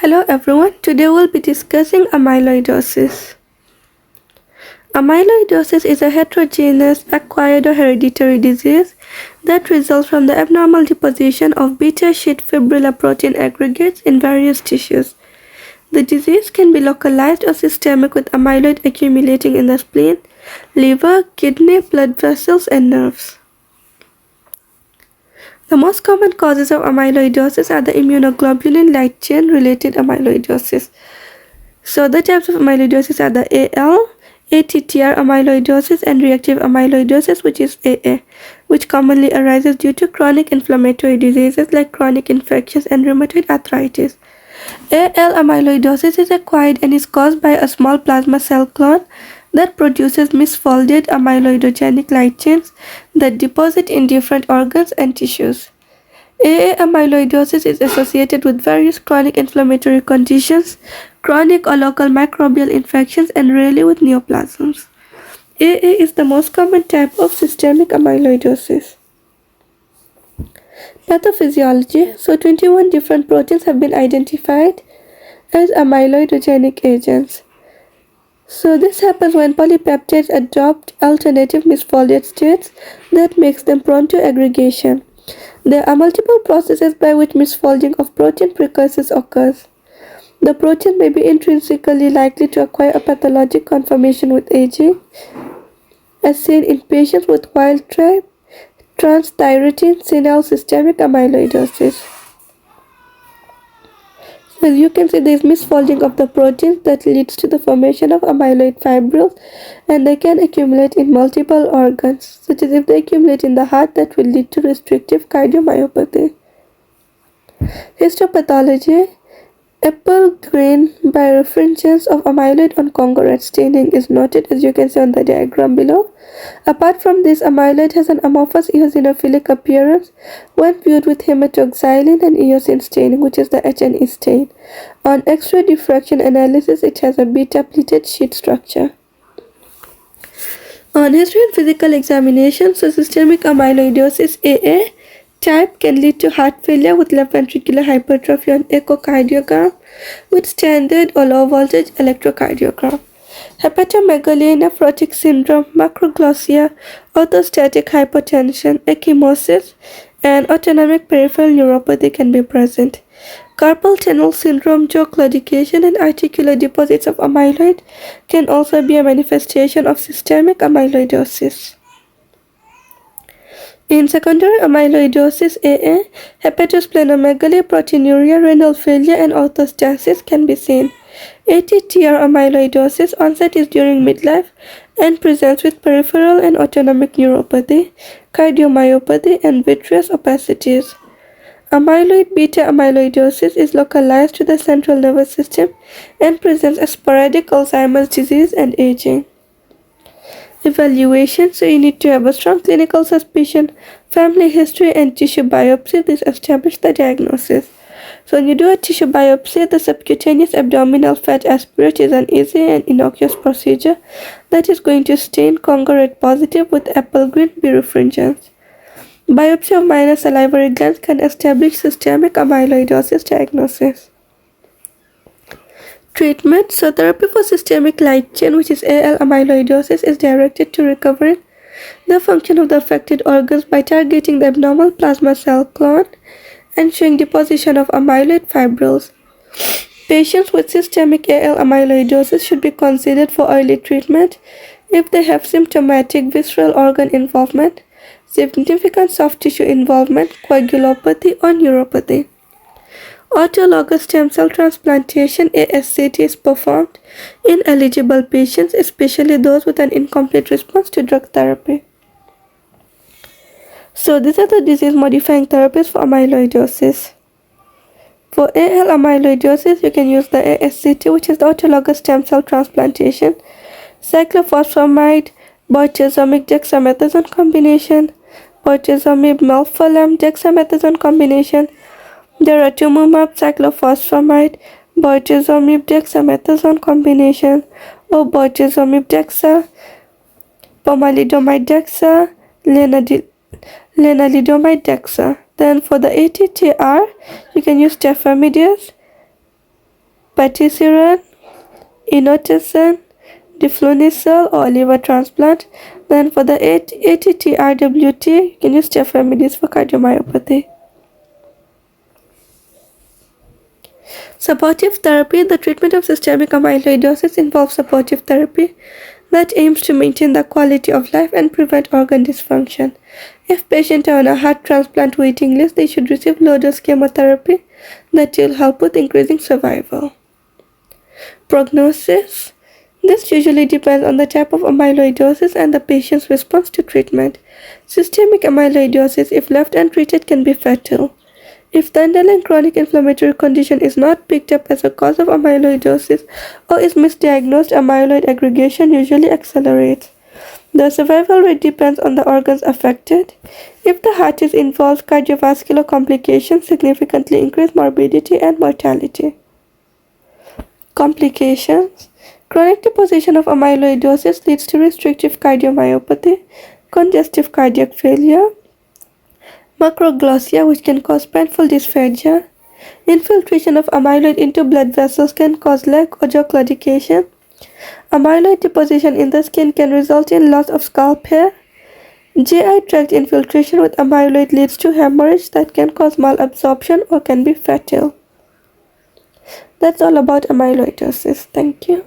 Hello everyone, today we'll be discussing amyloidosis. Amyloidosis is a heterogeneous, acquired or hereditary disease that results from the abnormal deposition of beta-sheet fibrillar protein aggregates in various tissues. The disease can be localized or systemic with amyloid accumulating in the spleen, liver, kidney, blood vessels, and nerves. The most common causes of amyloidosis are the immunoglobulin light chain related amyloidosis. So the types of amyloidosis are the AL, ATTR amyloidosis, and reactive amyloidosis, which is AA, which commonly arises due to chronic inflammatory diseases like chronic infections and rheumatoid arthritis. AL amyloidosis is acquired and is caused by a small plasma cell clone that produces misfolded amyloidogenic light chains that deposit in different organs and tissues. AA amyloidosis is associated with various chronic inflammatory conditions, chronic or local microbial infections, and rarely with neoplasms. AA is the most common type of systemic amyloidosis. Pathophysiology. So 21 different proteins have been identified as amyloidogenic agents. So this happens when polypeptides adopt alternative misfolded states that makes them prone to aggregation. There are multiple processes by which misfolding of protein precursors occurs. The protein may be intrinsically likely to acquire a pathologic conformation with aging, as seen in patients with wild-type transthyretin senile systemic amyloidosis. As you can see, there is misfolding of the proteins that leads to the formation of amyloid fibrils, and they can accumulate in multiple organs, such as if they accumulate in the heart, that will lead to restrictive cardiomyopathy. Histopathology. Apple green birefringence of amyloid on Congo red staining is noted, as you can see on the diagram below. Apart from this, amyloid has an amorphous eosinophilic appearance when viewed with hematoxylin and eosin staining, which is the H&E stain. On X-ray diffraction analysis, it has a beta-pleated sheet structure. On history and physical examination, so systemic amyloidosis AA type can lead to heart failure with left ventricular hypertrophy on echocardiogram with standard or low voltage electrocardiogram. Hepatomegaly, nephrotic syndrome, macroglossia, orthostatic hypotension, ecchymosis, and autonomic peripheral neuropathy can be present. Carpal tunnel syndrome, jaw claudication, and articular deposits of amyloid can also be a manifestation of systemic amyloidosis. In secondary amyloidosis AA, hepatosplenomegaly, proteinuria, renal failure, and orthostasis can be seen. ATTR amyloidosis onset is during midlife and presents with peripheral and autonomic neuropathy, cardiomyopathy, and vitreous opacities. Amyloid beta amyloidosis is localized to the central nervous system and presents as sporadic Alzheimer's disease and aging. Evaluation. So you need to have a strong clinical suspicion, family history, and tissue biopsy. This establishes the diagnosis. So when you do a tissue biopsy, the subcutaneous abdominal fat aspirate is an easy and innocuous procedure that is going to stain Congo red positive with apple green birefringence. Biopsy of minor salivary glands can establish systemic amyloidosis diagnosis. Treatment. So therapy for systemic light chain, which is AL amyloidosis, is directed to recovering the function of the affected organs by targeting the abnormal plasma cell clone and showing deposition of amyloid fibrils. Patients with systemic AL amyloidosis should be considered for early treatment if they have symptomatic visceral organ involvement, significant soft tissue involvement, coagulopathy, or neuropathy. Autologous stem cell transplantation ASCT is performed in eligible patients, especially those with an incomplete response to drug therapy. So these are the disease-modifying therapies for amyloidosis. For AL amyloidosis, you can use the ASCT, which is the autologous stem cell transplantation, cyclophosphamide, bortezomib dexamethasone combination, bortezomib melphalan dexamethasone combination, daratumumab, cyclophosphamide, bortezomib dexamethasone combination, or bortezomib dexa, pomalidomide dexa, lenalidomide dexa. Then for the ATTR, you can use tafamidis, patisiran, inotersen, diflunisal, or liver transplant. Then for the ATTRWT, you can use tafamidis for cardiomyopathy. Supportive therapy. The treatment of systemic amyloidosis involves supportive therapy that aims to maintain the quality of life and prevent organ dysfunction. If patients are on a heart transplant waiting list, they should receive low-dose chemotherapy that will help with increasing survival. Prognosis. This usually depends on the type of amyloidosis and the patient's response to treatment. Systemic amyloidosis, if left untreated, can be fatal. If the underlying chronic inflammatory condition is not picked up as a cause of amyloidosis or is misdiagnosed, amyloid aggregation usually accelerates. The survival rate depends on the organs affected. If the heart is involved, cardiovascular complications significantly increase morbidity and mortality. Complications. Chronic deposition of amyloidosis leads to restrictive cardiomyopathy, congestive cardiac failure, macroglossia, which can cause painful dysphagia. Infiltration of amyloid into blood vessels can cause leg or jaw claudication. Amyloid deposition in the skin can result in loss of scalp hair. GI tract infiltration with amyloid leads to hemorrhage that can cause malabsorption or can be fatal. That's all about amyloidosis. Thank you.